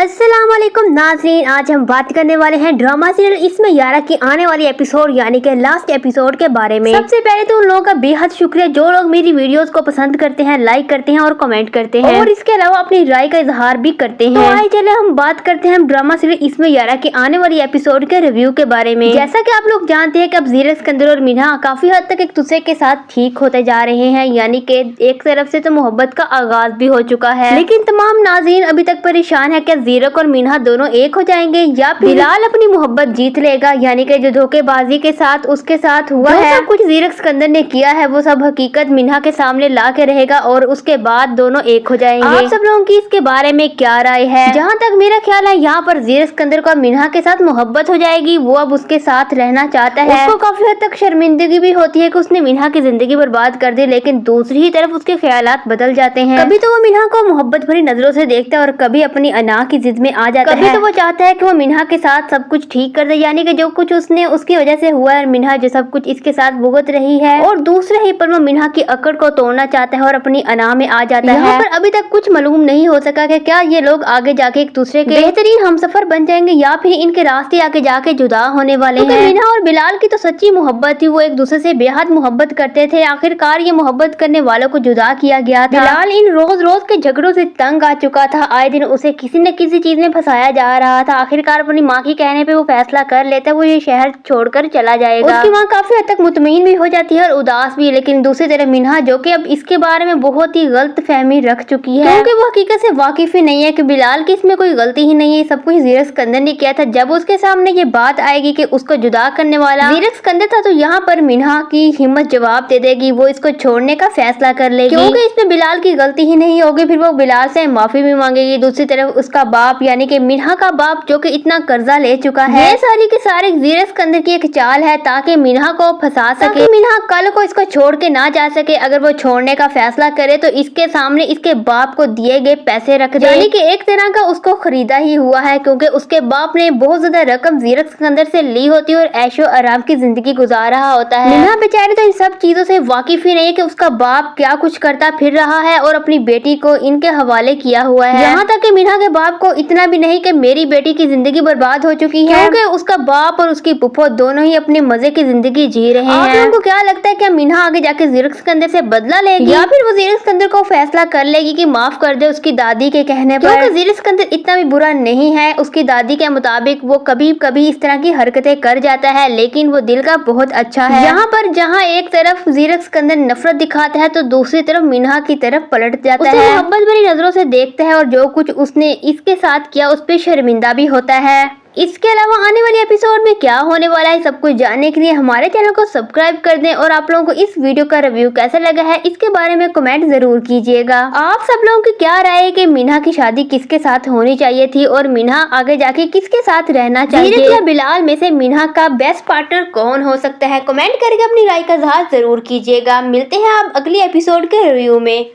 अस्सलामुअलैकुम नाज़रीन, आज हम बात करने वाले हैं ड्रामा सीरियल इसमें यारा की आने वाली एपिसोड यानी कि लास्ट एपिसोड के बारे में। सबसे पहले तो उन लोगों का बेहद शुक्रिया जो लोग मेरी वीडियोस को पसंद करते हैं, लाइक करते हैं और कमेंट करते हैं और इसके अलावा अपनी राय का इजहार भी करते हैं। तो आइए चले हम बात करते हैं ड्रामा सीरियल इसमें यारा की आने वाली एपिसोड के रिव्यू के बारे में। जैसा की आप लोग जानते हैं कि अब ज़ीरक, सिकंदर और मीना काफी हद तक एक दूसरे के साथ ठीक होते जा रहे हैं, यानी कि एक तरफ से तो मोहब्बत का आगाज भी हो चुका है। लेकिन तमाम नाज़रीन अभी तक परेशान है कि ज़ीरक और मीना दोनों एक हो जाएंगे या फिर बिलाल अपनी मोहब्बत जीत लेगा, यानी कि जो धोखेबाजी के साथ उसके साथ हुआ है, सब कुछ ज़ीरक सिकंदर ने किया है वो सब हकीकत मीना के सामने ला के रहेगा और उसके बाद दोनों एक हो जाएंगे। आप सब लोगों की इसके बारे में क्या राय है? जहाँ तक मेरा ख्याल है यहाँ पर ज़ीरक सिकंदर को मीना के साथ मोहब्बत हो जाएगी, वो अब उसके साथ रहना चाहता है। उसको काफी हद तक शर्मिंदगी भी होती है कि उसने मीना की जिंदगी बर्बाद कर दी, लेकिन दूसरी ही तरफ उसके ख्यालात बदल जाते हैं। कभी तो वो मीना को मोहब्बत भरी नजरों से देखता है और कभी अपनी अना की जिद में आ जाता है। कभी तो वो चाहता है कि वो मीना के साथ सब कुछ ठीक कर दे, यानी कि जो कुछ उसने उसकी वजह से हुआ है, मीना जो सब कुछ इसके साथ भुगत रही है, और दूसरे ही पर वो मीना की अकड़ को तोड़ना चाहता है और अपनी अना में आ जाता है। पर अभी तक कुछ मालूम नहीं हो सका कि क्या ये लोग आगे जाके एक दूसरे के बेहतरीन हमसफर बन जाएंगे या फिर इनके रास्ते आगे जाके जुदा होने वाले हैं। मीना और बिलाल की तो सच्ची मोहब्बत थी, वो एक दूसरे से बेहद मोहब्बत करते थे। आखिरकार ये मोहब्बत करने वालों को जुदा किया गया था। बिलाल इन रोज रोज के झगड़ों से तंग आ चुका था, आए दिन उसे किसी न किसी चीज में फंसाया जा रहा था। आखिरकार अपनी माँ के कहने पे वो फैसला कर लेता है वो ये शहर छोड़कर चला जाएगा। उसकी माँ काफी हद तक मुतमईन भी हो जाती है और उदास भी, लेकिन दूसरी तरफ मीना जो कि अब इसके बारे में बहुत ही गलत फहमी रख चुकी है, क्योंकि वो हकीकत से वाकिफ ही नहीं है कि बिलाल की इसमें कोई गलती ही नहीं है, सब कुछ ज़ीरक सिकंदर ने किया था। जब उसके सामने ये बात आएगी कि उसको जुदा करने वाला ज़ीरक सिकंदर था, तो यहाँ पर मीना की हिम्मत जवाब दे देगी, वो इसको छोड़ने का फैसला कर लेगी, क्योंकि इसमें बिलाल की गलती ही नहीं होगी। फिर वो बिलाल से माफी भी मांगेगी। दूसरी तरफ उसका बाप यानी कि मीना का बाप जो कि इतना कर्जा ले चुका है, ये सारी के सारे ज़ीरक सिकंदर की एक चाल है ताकि मीना को फंसा सके, मीना कल को इसको छोड़ के ना जा सके। अगर वो छोड़ने का फैसला करे तो इसके सामने इसके बाप को दिए गए पैसे रख दे, यानी कि एक तरह का उसको खरीदा ही हुआ है, क्योंकि उसके बाप ने बहुत ज्यादा रकम ज़ीरक सिकंदर से ली होती है और ऐशो आराम की जिंदगी गुजार रहा होता है। मीना बेचारी तो इन सब चीजों से वाकिफ ही नहीं है कि उसका बाप क्या कुछ करता फिर रहा है और अपनी बेटी को इनके हवाले किया हुआ है। यहाँ तक कि मीना के बाप को इतना भी नहीं कि मेरी बेटी की जिंदगी बर्बाद हो चुकी है, क्योंकि उसका बाप और उसकी पुप्पो दोनों ही अपने मजे की जिंदगी जी रहे हैं। आप लोगों को क्या लगता है, क्या मीना आगे जाके ज़ीरक सिकंदर से बदला लेगी या फिर वो ज़ीरक सिकंदर को फैसला कर लेगी कि माफ कर दे उसकी दादी के कहने पर? क्योंकि ज़ीरक सिकंदर इतना भी बुरा नहीं है, उसकी दादी के मुताबिक वो कभी कभी इस तरह की हरकतें कर जाता है, लेकिन वो दिल का बहुत अच्छा है। यहाँ पर जहाँ एक तरफ ज़ीरक सिकंदर नफरत दिखाता है तो दूसरी तरफ मीना की तरफ पलट जाता है, मोहब्बत भरी नजरों से देखता है और जो कुछ उसने इसके साथ किया उस पर शर्मिंदा भी होता है। इसके अलावा आने वाले एपिसोड में क्या होने वाला है सब कुछ जानने के लिए हमारे चैनल को सब्सक्राइब कर दें और आप लोगों को इस वीडियो का रिव्यू कैसा लगा है इसके बारे में कमेंट जरूर कीजिएगा। आप सब लोगों की क्या राय है कि मीना की शादी किसके साथ होनी चाहिए थी और मीना आगे जाके किसके साथ रहना चाहिए, या बिलाल में से मीना का बेस्ट पार्टनर कौन हो सकता है? कमेंट करके अपनी राय का इजहार जरूर कीजिएगा। मिलते हैं आप अगली एपिसोड के रिव्यू में।